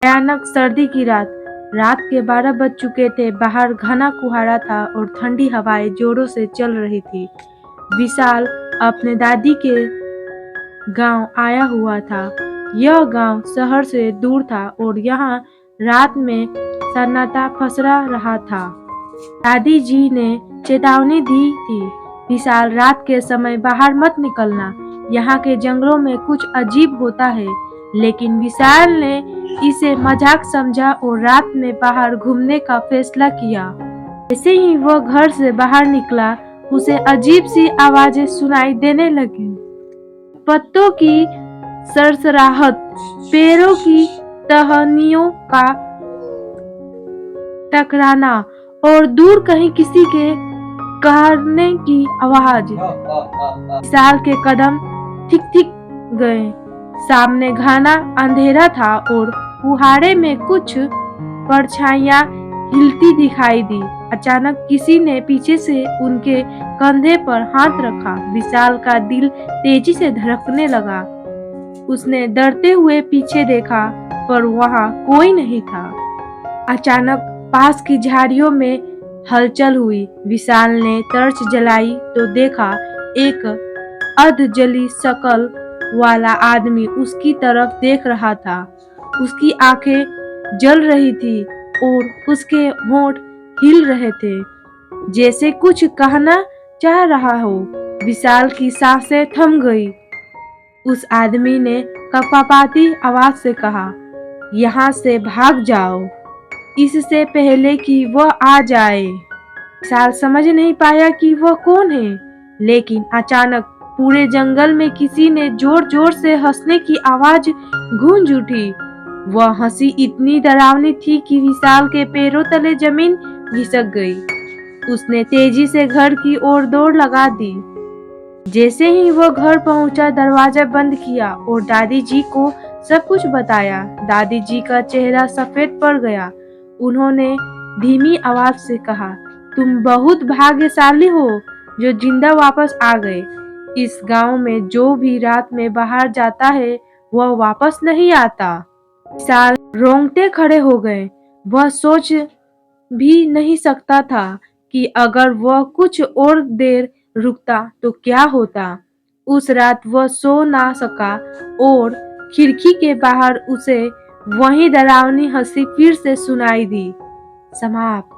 भयानक सर्दी की रात। रात के 12 बज चुके थे। बाहर घना कुहाड़ा था और ठंडी हवाएं जोरों से चल रही थी। विशाल अपने दादी के गांव आया हुआ था। यह गांव शहर से दूर था और यहाँ रात में सन्नाटा पसरा रहा था। दादी जी ने चेतावनी दी थी, विशाल रात के समय बाहर मत निकलना, यहाँ के जंगलों में कुछ अजीब होता है। लेकिन विशाल ने इसे मजाक समझा और रात में बाहर घूमने का फैसला किया। जैसे ही वह घर से बाहर निकला, उसे अजीब सी आवाजें सुनाई देने लगी। पत्तों की सरसराहट, पेड़ों की टहनियों का टकराना और दूर कहीं किसी के कहने की आवाज। विशाल के कदम थिक थिक गए। सामने घना अंधेरा था और कुहाड़े में कुछ परछाइयां हिलती दिखाई दी। अचानक किसी ने पीछे से उनके कंधे पर हाथ रखा। विशाल का दिल तेजी से धड़कने लगा। उसने डरते हुए पीछे देखा, पर वहां कोई नहीं था। अचानक पास की झाड़ियों में हलचल हुई। विशाल ने टॉर्च जलाई तो देखा एक अधजली शक्ल वाला आदमी उसकी तरफ देख रहा था। उसकी आंखें जल रही थी और उसके होंठ हिल रहे थे, जैसे कुछ कहना चाह रहा हो। विशाल की सांसें थम गई। उस आदमी ने कपकपाती आवाज से कहा, यहाँ से भाग जाओ, इससे पहले कि वह आ जाए। विशाल समझ नहीं पाया कि वह कौन है, लेकिन अचानक पूरे जंगल में किसी ने जोर जोर से हंसने की आवाज गूंज उठी। वह हंसी इतनी डरावनी थी कि विशाल के पैरों तले जमीन खिसक गई। उसने तेजी से घर की ओर दौड़ लगा दी। जैसे ही वह घर पहुंचा, दरवाजा बंद किया और दादी जी को सब कुछ बताया। दादी जी का चेहरा सफेद पड़ गया। उन्होंने धीमी आवाज से कहा, तुम बहुत भाग्यशाली हो जो जिंदा वापस आ गए। इस गांव में जो भी रात में बाहर जाता है वह वापस नहीं आता। विशाल रोंगटे खड़े हो गए। वह सोच भी नहीं सकता था कि अगर वह कुछ और देर रुकता तो क्या होता। उस रात वह सो ना सका और खिड़की के बाहर उसे वही डरावनी हंसी फिर से सुनाई दी। समाप्त।